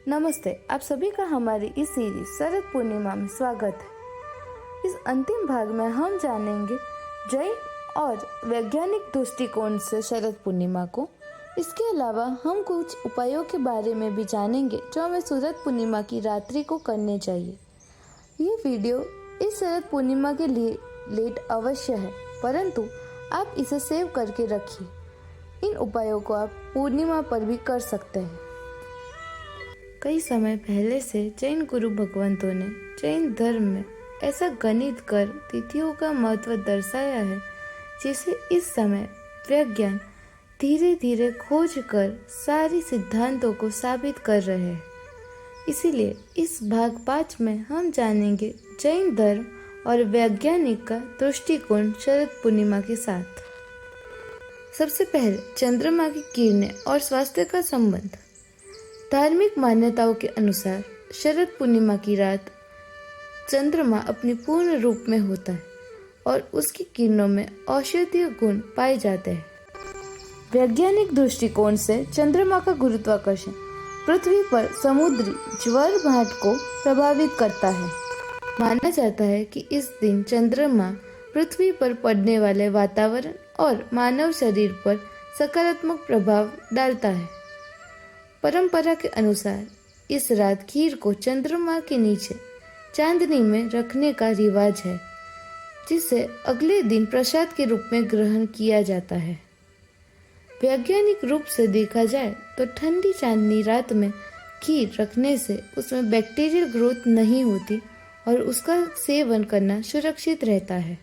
नमस्ते, आप सभी का हमारी इस सीरीज शरद पूर्णिमा में स्वागत है। इस अंतिम भाग में हम जानेंगे जैन और वैज्ञानिक दृष्टिकोण से शरद पूर्णिमा को। इसके अलावा हम कुछ उपायों के बारे में भी जानेंगे जो हमें शरद पूर्णिमा की रात्रि को करने चाहिए। ये वीडियो इस शरद पूर्णिमा के लिए लेट अवश्य है, परंतु आप इसे सेव करके रखिए। इन उपायों को आप पूर्णिमा पर भी कर सकते हैं। कई समय पहले से जैन गुरु भगवंतों ने जैन धर्म में ऐसा गणित कर तिथियों का महत्व दर्शाया है, जिसे इस समय विज्ञान धीरे धीरे खोज कर सारी सिद्धांतों को साबित कर रहे हैं। इसीलिए इस भाग 5 में हम जानेंगे जैन धर्म और वैज्ञानिक का दृष्टिकोण शरद पूर्णिमा के साथ। सबसे पहले चंद्रमा की किरणें और स्वास्थ्य का संबंध। धार्मिक मान्यताओं के अनुसार शरद पूर्णिमा की रात चंद्रमा अपने पूर्ण रूप में होता है और उसकी किरणों में औषधीय गुण पाए जाते हैं। वैज्ञानिक दृष्टिकोण से चंद्रमा का गुरुत्वाकर्षण पृथ्वी पर समुद्री ज्वार भाट को प्रभावित करता है। माना जाता है कि इस दिन चंद्रमा पृथ्वी पर पड़ने वाले वातावरण और मानव शरीर पर सकारात्मक प्रभाव डालता है। परंपरा के अनुसार इस रात खीर को चंद्रमा के नीचे चांदनी में रखने का रिवाज है, जिसे अगले दिन प्रसाद के रूप में ग्रहण किया जाता है। वैज्ञानिक रूप से देखा जाए तो ठंडी चांदनी रात में खीर रखने से उसमें बैक्टीरियल ग्रोथ नहीं होती और उसका सेवन करना सुरक्षित रहता है।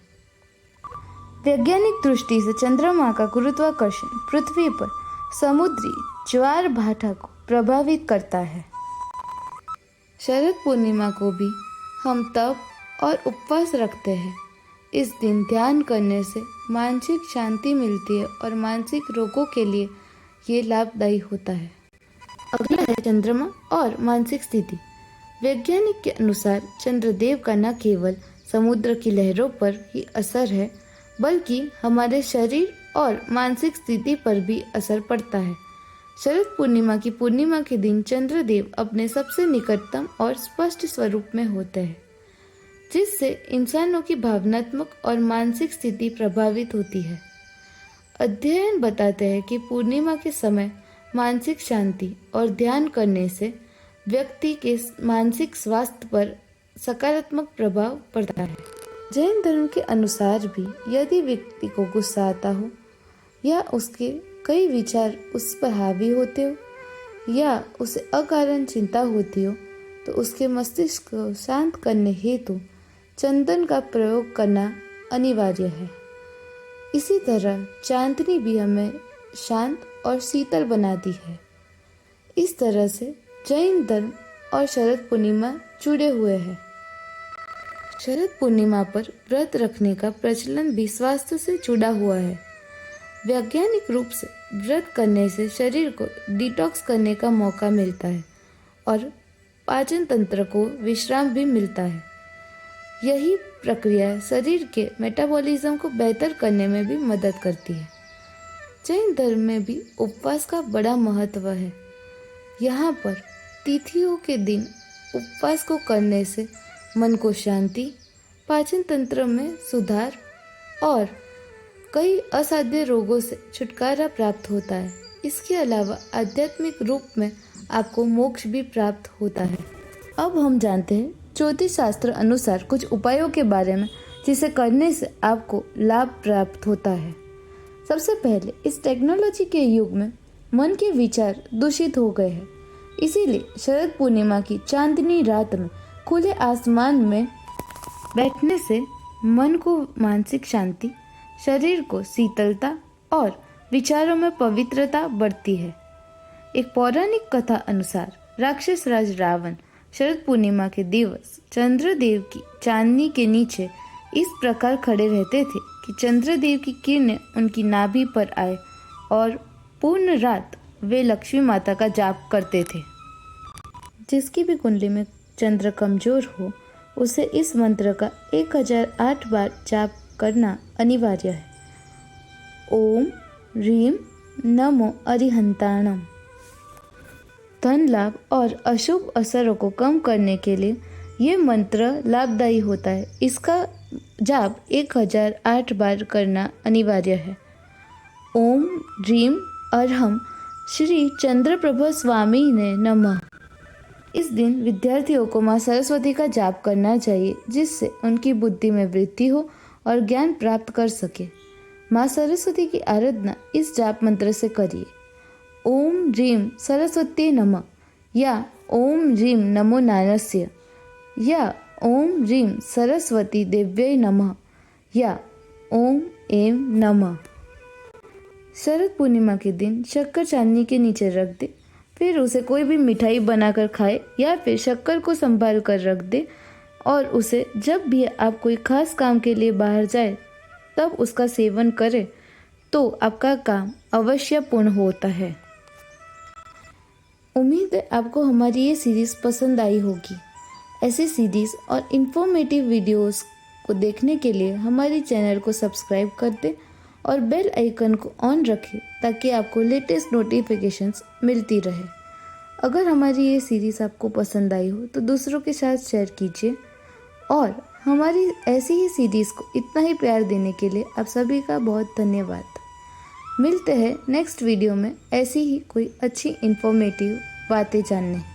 वैज्ञानिक दृष्टि से चंद्रमा का गुरुत्वाकर्षण पृथ्वी पर समुद्री ज्वार भाटा को प्रभावित करता है। शरद पूर्णिमा को भी हम तप और उपवास रखते हैं। इस दिन ध्यान करने से मानसिक शांति मिलती है और मानसिक रोगों के लिए ये लाभदायी होता है। अगला है चंद्रमा और मानसिक स्थिति। वैज्ञानिक के अनुसार चंद्रदेव का न केवल समुद्र की लहरों पर ही असर है, बल्कि हमारे शरीर और मानसिक स्थिति पर भी असर पड़ता है। शरद पूर्णिमा की पूर्णिमा के दिन चंद्रदेव अपने सबसे निकटतम और स्पष्ट स्वरूप में होते हैं, जिससे इंसानों की भावनात्मक और मानसिक स्थिति प्रभावित होती है। अध्ययन बताते हैं कि पूर्णिमा के समय मानसिक शांति और ध्यान करने से व्यक्ति के मानसिक स्वास्थ्य पर सकारात्मक प्रभाव पड़ता है। जैन धर्म के अनुसार भी यदि व्यक्ति को गुस्सा आता हो या उसके कई विचार उस पर हावी होते हो या उसे अकारण चिंता होती हो, तो उसके मस्तिष्क को शांत करने हेतु चंदन का प्रयोग करना अनिवार्य है। इसी तरह चांदनी भी हमें शांत और शीतल बनाती है। इस तरह से जैन धर्म और शरद पूर्णिमा जुड़े हुए हैं। शरद पूर्णिमा पर व्रत रखने का प्रचलन भी स्वास्थ्य से जुड़ा हुआ है। वैज्ञानिक रूप से व्रत करने से शरीर को डिटॉक्स करने का मौका मिलता है और पाचन तंत्र को विश्राम भी मिलता है। यही प्रक्रिया शरीर के मेटाबॉलिज्म को बेहतर करने में भी मदद करती है। जैन धर्म में भी उपवास का बड़ा महत्व है। यहाँ पर तिथियों के दिन उपवास को करने से मन को शांति, पाचन तंत्र में सुधार और कई असाध्य रोगों से छुटकारा प्राप्त होता है। इसके अलावा आध्यात्मिक रूप में आपको मोक्ष भी प्राप्त होता है। अब हम जानते हैं ज्योतिष शास्त्र अनुसार कुछ उपायों के बारे में, जिसे करने से आपको लाभ प्राप्त होता है। सबसे पहले, इस टेक्नोलॉजी के युग में मन के विचार दूषित हो गए हैं। इसीलिए शरद पूर्णिमा की चांदनी रात में खुले आसमान में बैठने से मन को मानसिक शांति, शरीर को शीतलता और विचारों में पवित्रता बढ़ती है। एक पौराणिक कथा अनुसार राक्षस राज रावण शरद पूर्णिमा के दिवस चंद्रदेव की चांदनी के नीचे इस प्रकार खड़े रहते थे कि चंद्रदेव की किरणें उनकी नाभि पर आए और पूर्ण रात वे लक्ष्मी माता का जाप करते थे। जिसकी भी कुंडली में चंद्र कमजोर हो, उसे इस मंत्र का 1008 बार जाप करना अनिवार्य है। ओम ह्रीं नमो अरिहंताणम। धन लाभ और अशुभ असरों को कम करने के लिए ये मंत्र लाभदायी होता है। इसका जाप 1008 बार करना अनिवार्य है। ओम ह्रीम अर्हम श्री चंद्रप्रभा स्वामी ने नमः। इस दिन विद्यार्थियों को माँ सरस्वती का जाप करना चाहिए, जिससे उनकी बुद्धि में वृद्धि हो और ज्ञान प्राप्त कर सके। माँ सरस्वती की आराधना इस जाप मंत्र से करिए। ओम ह्रीम सरस्वती नमः या ओम ह्रीम नमो नारायणस्य या ओम ह्रीम सरस्वती देव्यै नमः या ओम ऐं नमः। शरद पूर्णिमा के दिन शक्कर चांदनी के नीचे रख दे, फिर उसे कोई भी मिठाई बनाकर खाए या फिर शक्कर को संभाल कर रख दे और उसे जब भी आप कोई खास काम के लिए बाहर जाए तब उसका सेवन करें तो आपका काम अवश्य पूर्ण होता है। उम्मीद है आपको हमारी ये सीरीज़ पसंद आई होगी। ऐसी सीरीज़ और इन्फॉर्मेटिव वीडियोस को देखने के लिए हमारे चैनल को सब्सक्राइब कर दें और बेल आइकन को ऑन रखें ताकि आपको लेटेस्ट नोटिफिकेशंस मिलती रहे। अगर हमारी ये सीरीज़ आपको पसंद आई हो तो दूसरों के साथ शेयर कीजिए और हमारी ऐसी ही सीरीज़ को इतना ही प्यार देने के लिए आप सभी का बहुत धन्यवाद। मिलते हैं नेक्स्ट वीडियो में ऐसी ही कोई अच्छी इन्फॉर्मेटिव बातें जानने।